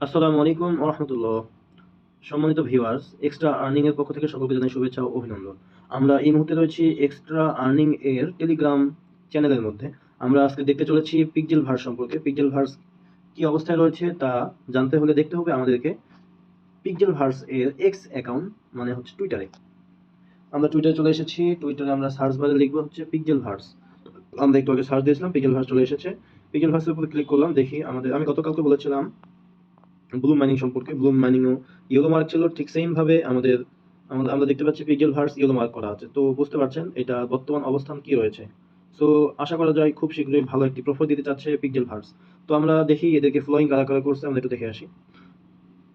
আসসালামু আলাইকুম ওয়া রাহমাতুল্লাহ। সম্মানিত ভিউয়ার্স, এক্সট্রা আর্নিং এর পক্ষ থেকে সকলকে জানাই শুভেচ্ছা ও অভিনন্দন। আমরা এই মুহূর্তে রয়েছি এক্সট্রা আর্নিং এর টেলিগ্রাম চ্যানেলের মধ্যে। আমরা আজকে দেখতে চলেছি পিক্সেল ভার্স সম্পর্কে। পিক্সেল ভার্স কি অবস্থায় রয়েছে তা জানতে হলে দেখতে হবে আমাদেরকে পিক্সেল ভার্স এর এক্স অ্যাকাউন্ট, মানে হচ্ছে টুইটারে। আমরা টুইটারে চলে এসেছি। টুইটারে আমরা সার্চ বারে লিখবো হচ্ছে পিক্সেল ভার্স। আমরা একটু আগে সার্চ দিয়েছিলাম, পিক্সেল ভার্স চলে এসেছে। পিক্সেল ভার্সের উপরে ক্লিক করলাম, দেখি আমি গতকালকে বলেছিলাম ব্লুম মাইনিং সম্পর্কে। ব্লুম মাইনিংও ইয়েলো মার্ক ছিল, ঠিক সেম ভাবে আমাদের আমরা দেখতে পাচ্ছি পিক্সেল ভার্স ইয়েলো মার্ক করা আছে। তো বুঝতে পারছেন এটা বর্তমান অবস্থান কি রয়েছে। সো আশা করা যায় খুব শীঘ্রই ভালো একটি প্রফিট দিতে চাচ্ছে পিক্সেল ভার্স। তো আমরা দেখি এদেরকে ফলোইং কারা কারা করছে, আমরা একটু দেখে আসি।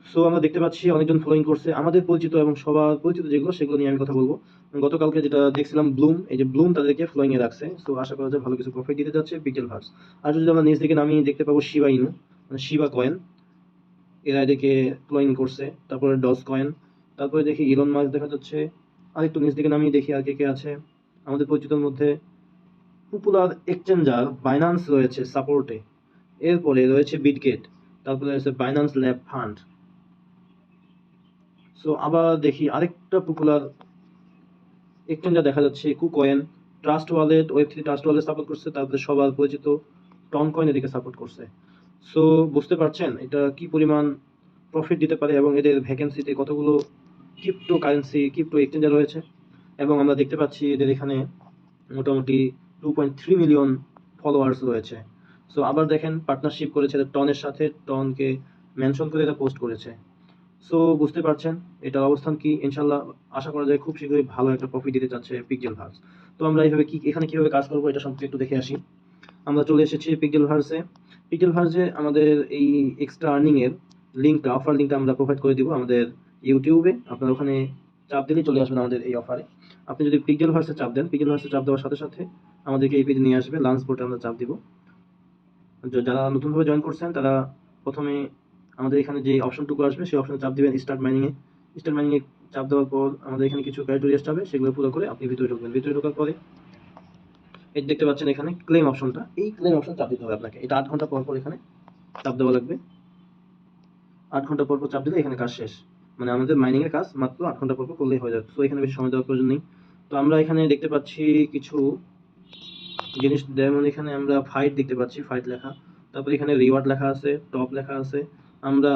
সো আমরা দেখতে পাচ্ছি অনেকজন ফলোইং করছে, আমাদের পরিচিত এবং সবার পরিচিত যেগুলো সেগুলো নিয়ে আমি কথা বলবো। গতকালকে যেটা দেখছিলাম ব্লুম, এই যে ব্লুম তাদেরকে ফলোইং এ রাখছে। সো আশা করা যায় ভালো কিছু প্রফিট দিতে যাচ্ছে পিক্সেল ভার্স। আর যদি আমরা নিচ দিকে নামি দেখতে পাবো শিবা ইনু, মানে শিবা কয়েন, এরা এদিকে ক্লোইং করছে। তারপরে ডজ কয়েন, তারপরে দেখি ইলন মাস্ক দেখা যাচ্ছে। আর একটু নিচ দিকে নামিয়ে দেখি আর কে কে আছে আমাদের পরিচিতর মধ্যে। পপুলার এক্সচেঞ্জার বাইন্যান্স রয়েছে সাপোর্টে, এরপরে রয়েছে বিটগেট, তারপরে রয়েছে বাইন্যান্স ল্যাব ফান্ড। সো আবার দেখি আরেকটা পপুলার এক্সচেঞ্জার দেখা যাচ্ছে কুকয়েন, ট্রাস্ট ওয়ালেট, ওয়েব3 ট্রাস্ট ওয়ালেট সাপোর্ট করছে। তারপরে সবার পরিচিত টন কয়েন এদিকে সাপোর্ট করছে। সো বুঝতে পারছেন এটা কি পরিমাণ প্রফিট দিতে পারে এবং এদের ভ্যাকেন্সিতে কতগুলো ক্রিপ্টো কারেন্সি, ক্রিপ্টো এক্সচেঞ্জার রয়েছে। এবং আমরা দেখতে পাচ্ছি এদের এখানে মোটামুটি 2.3 মিলিয়ন ফলোয়ার্স রয়েছে। সো আবার দেখেন পার্টনারশিপ করেছে এদের টনের সাথে, টনকে মেনশন করে এটা পোস্ট করেছে। সো বুঝতে পারছেন এটার অবস্থান কি। ইনশাল্লাহ আশা করা যায় খুব শীঘ্রই ভালো একটা প্রফিট দিতে চাচ্ছে পিক্সেল ভার্স। তো আমরা এইভাবে এখানে কিভাবে কাজ করবো এটা সম্পর্কে একটু দেখে আসি। আমরা চলে এসেছি পিক্সেল ভার্সে। পিক্সেল ভার্সে আমাদের এই এক্সট্রা আর্নিং এর লিঙ্কটা, অফার লিঙ্কটা আমরা প্রোভাইড করে দিব আমাদের ইউটিউবে। আপনারা ওখানে চাপ দিলেই চলে আসবেন আমাদের এই অফারে। আপনি যদি পিক্সেল ভার্সে চাপ দেন, পিক্সেল ভার্সে চাপ দেওয়ার সাথে সাথে আমাদেরকে এই পেজে নিয়ে আসবে। লাঞ্চ বোর্ডে আমরা চাপ দিব। যারা নতুনভাবে জয়েন করছেন তারা প্রথমে আমাদের এখানে যে অপশনটুকু আসবে সেই অপশনে চাপ দিবেন স্টার্ট মাইনিং এ। স্টার্ট মাইনিং এ চাপ দেওয়ার পর আমাদের এখানে কিছু ক্রাইটেরিয়া আসবে, সেগুলো পুরো করে আপনি ভিতরে ঢুকবেন। ভিতরে ঢোকার পরে এই দেখতে পাচ্ছেন এখানে ক্লেম অপশনটা, এই ক্লেম অপশন চাপ দিতে হবে আপনাকে। এটা 8 ঘন্টা পর পর এখানে চাপ দেওয়া লাগবে। 8 ঘন্টা পর পর চাপ দিলে এখানে কাজ শেষ। মানে আমাদের মাইনিং এর কাজ মাত্র 8 ঘন্টা পর পর করলেই হয়ে যাবে। তো এখানে বেশি সময় দেওয়ার প্রয়োজন নেই। তো আমরা এখানে দেখতে পাচ্ছি কিছু জিনিস, যেমন এখানে আমরা ফাইট দেখতে পাচ্ছি, ফাইট লেখা। তারপর এখানে রিওয়ার্ড লেখা আছে, টপ লেখা আছে। আমরা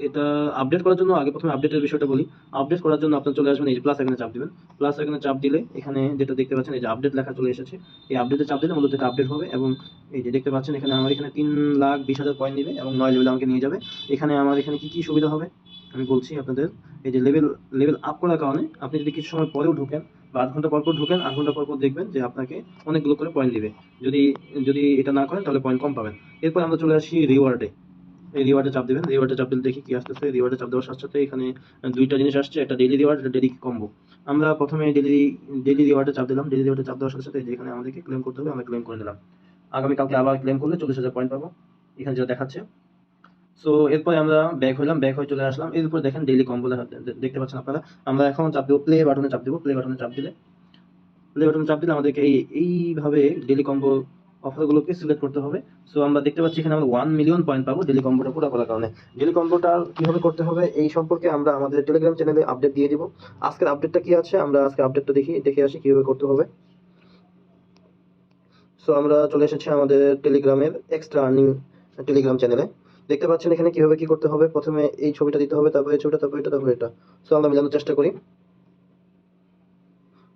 এটা আপডেট করার জন্য আগে প্রথমে আপডেটের বিষয়টা বলি। আপডেট করার জন্য আপনার চলে আসবেন এই যে প্লাস এখানে চাপ দিবেন। প্লাস এখানে চাপ দিলে এখানে যেটা দেখতে পাচ্ছেন এই যে আপডেট লেখা চলে এসেছে। এই আপডেটে চাপ দিলে মূলত এটা আপডেট হবে। এবং এই যে দেখতে পাচ্ছেন এখানে আমার এখানে 3,20,000 কয়েন দিবে এবং 9 লেভেলে আমাকে নিয়ে যাবে। এখানে আমার এখানে কি কি সুবিধা হবে আমি বলছি আপনাদের। এই যে লেভেল লেভেল আপ করার কারণে আপনি যদি কিছু সময় পরেও ঢুকেন বা 8 ঘন্টা পর পর ঢুকেন, 8 ঘন্টা পর পর দেখবেন যে আপনাকে অনেকগুলো করে পয়েন্ট দিবে। যদি যদি এটা না করেন তাহলে পয়েন্ট কম পাবেন। এরপর আমরা চলে আসি রিওয়ার্ডে। এই রিওয়ার্ডে চাপ দিবেন। রিওয়ার্ডে চাপ দিলে দেখি কি আসতেছে। রিওয়ার্ডে চাপ দেওয়ার সাথে সাথে এখানে দুইটা জিনিস আসছে, একটা ডেইলি রিওয়ার্ড, একটা ডেইলি কম্বো। আমরা প্রথমে ডেইলি রিওয়ার্ডে চাপ দিলাম। ডেইলি রিওয়ার্ডে চাপ দেওয়ার সাথে সাথে যেখানে আমাদেরকে ক্লেম করতে হবে আমরা ক্লেম করে দিলাম। আগামীকালকে আবার ক্লেম করলে 40,000 পয়েন্ট পাবো, এখানে যেটা দেখাচ্ছে। সো এরপরে আমরা ব্যাক হইলাম, ব্যাক হয়ে চলে আসলাম। এরপর দেখেন ডেইলি কম্বো দেখতে পাচ্ছেন আপনারা। আমরা এখন চাপ দেবো প্লে বাটনে, চাপ দেবো প্লে বাটনে। চাপ দিলে প্লে বাটনে চাপ দিলে আমাদেরকে এইভাবে ডেইলি কম্বো অফারগুলোকে সিলেক্ট করতে হবে। সো আমরা দেখতে পাচ্ছি এখানে আমরা 1 মিলিয়ন পয়েন্ট পাবো ডেইলি কম্বোটা পুরো করার কারণে। ডেইলি কম্বোটা কিভাবে করতে হবে এই সম্পর্কে আমরা আমাদের টেলিগ্রাম চ্যানেলে আপডেট দিয়ে দিব। আজকের আপডেটটা কি আছে আমরা আজকে আপডেটটা দেখে আসি কিভাবে করতে হবে। সো আমরা চলে এসেছি আমাদের টেলিগ্রামের এক্সট্রা আর্নিং টেলিগ্রাম চ্যানেলে। দেখতে পাচ্ছেন এখানে কিভাবে কি করতে হবে। প্রথমে এই ছবিটা দিতে হবে, তারপরে এই ছবিটা, তারপরে এটা, তারপরে এটা। সো আমরা মেলানোর চেষ্টা করি।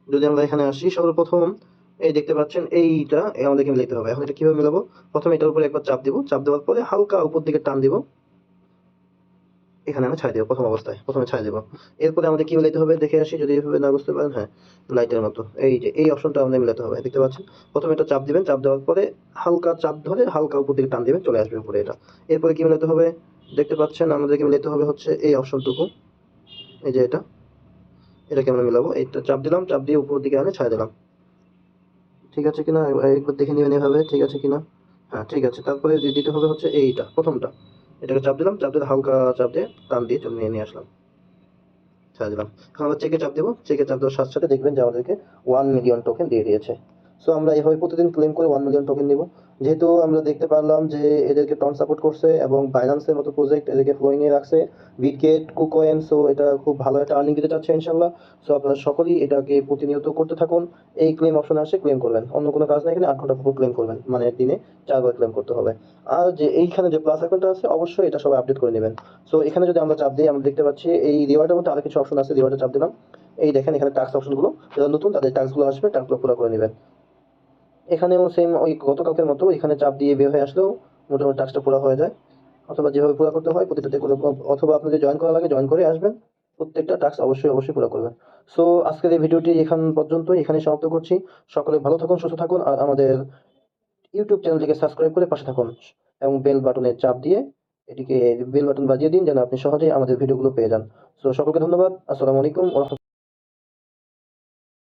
যদি আমরা এখানে আসি সর্বপ্রথম এই দেখতে পাচ্ছেন এইটা আমাদেরকে মিলাতে হবে। এখন এটা কিভাবে মিলাবো, প্রথমে এটার উপরে একবার চাপ দিব। চাপ দেওয়ার পরে হালকা উপর দিকে টান দিব, এখানে আমি ছাই দেবো। প্রথম অবস্থায় প্রথমে ছাই দেবো। এরপরে আমাদের কি মিলাতে হবে দেখে আসি, যদি এভাবে না বুঝতে পারেন। হ্যাঁ, লাইটের মতো এই যে এই অপশনটা আমাদের মিলাতে হবে। দেখতে পাচ্ছেন প্রথমে এটা চাপ দিবেন, চাপ দেওয়ার পরে হালকা চাপ ধরে হালকা উপর দিকে টান দিবেন, চলে আসবে উপরে এটা। এরপরে কি মিলাতে হবে দেখতে পাচ্ছেন আমাদেরকে মিলাতে হবে হচ্ছে এই অপশনটুকু, এই যে এটা, এটাকে আমরা মিলাবো। এইটা চাপ দিলাম, চাপ দিয়ে উপর দিকে আনে ছাই দিলাম। ঠিক আছে কিনা একবার দেখে নেবেন এভাবে, ঠিক আছে কিনা। হ্যাঁ ঠিক আছে। তারপরে দিতে হবে হচ্ছে এইটা প্রথমটা, এটাকে চাপ দিলাম, চাপ দিয়ে হালকা চাপ দিয়ে টান দিয়ে চলে নিয়ে আসলাম, ছেড়ে দিলাম। এখন আমরা চেকে চাপ দেবো। চেকে চাপ দেওয়ার সাথে সাথে দেখবেন যে আমাদেরকে 1 মিলিয়ন টোকেন দিয়ে দিয়েছে। সো আমরা এভাবে প্রতিদিন ক্লেম করে 1 মিলিয়ন টোকেন নিব। যেহেতু আমরা দেখতে পারলাম যে এদেরকে টন সাপোর্ট করছে এবং বাইন্যান্সের মতো প্রজেক্ট এদেরকে ফ্লোয়িং এ রাখছে, বিটগেট, কুকয়েন, সো এটা খুব ভালো একটা আর্নিং দিতে চাচ্ছে ইনশাল্লাহ। সো আপনারা সকলেই এটাকে প্রতিনিয়ত করতে থাকুন। এই ক্লেম অপশনে আসে ক্লেম করবেন, অন্য কোনো কাজ নাই, এখানে 8 ঘন্টা পর ক্লেম করবেন, মানে দিনে 4 বার ক্লেম করতে হবে। আর যে এইখানে যে প্লাস অ্যাকাউন্টটা আছে অবশ্যই এটা সবাই আপডেট করে নেবেন। সো এখানে যদি আমরা চাপ দিই আমরা দেখতে পাচ্ছি এই রিওয়ার্ডের মধ্যে আরো কিছু অপশন আছে, রিওয়ার্ডে চাপ দিলাম, এই দেখেন এখানে টাস্ক অপশনগুলো, যারা নতুন তাদের টাস্কগুলো আসবে, টাস্কগুলো পুরো করে নেবেন। এখানেও সেম ওই গতকালকের মতো এখানে চাপ দিয়ে বের হয়ে আসলেও মোটামুটি টাস্কটা পুরো হয়ে যায়, অথবা যেভাবে পুরো করতে হয় প্রতিটাতে করে, অথবা আপনাদের জয়েন করা লাগে জয়েন করে আসবেন, প্রত্যেকটা টাস্ক অবশ্যই অবশ্যই পুরো করবেন। সো আজকের এই ভিডিওটি এখান পর্যন্ত এখানে সমাপ্ত করছি। সকলে ভালো থাকুন, সুস্থ থাকুন, আর আমাদের ইউটিউব চ্যানেলটিকে সাবস্ক্রাইব করে পাশে থাকুন এবং বেল বাটনে চাপ দিয়ে এটিকে বেল বাটন বাজিয়ে দিন যেন আপনি সহজেই আমাদের ভিডিওগুলো পেয়ে যান। সো সকলকে ধন্যবাদ। আসসালামু আলাইকুম ওয়া রাহমাতুল্লাহ।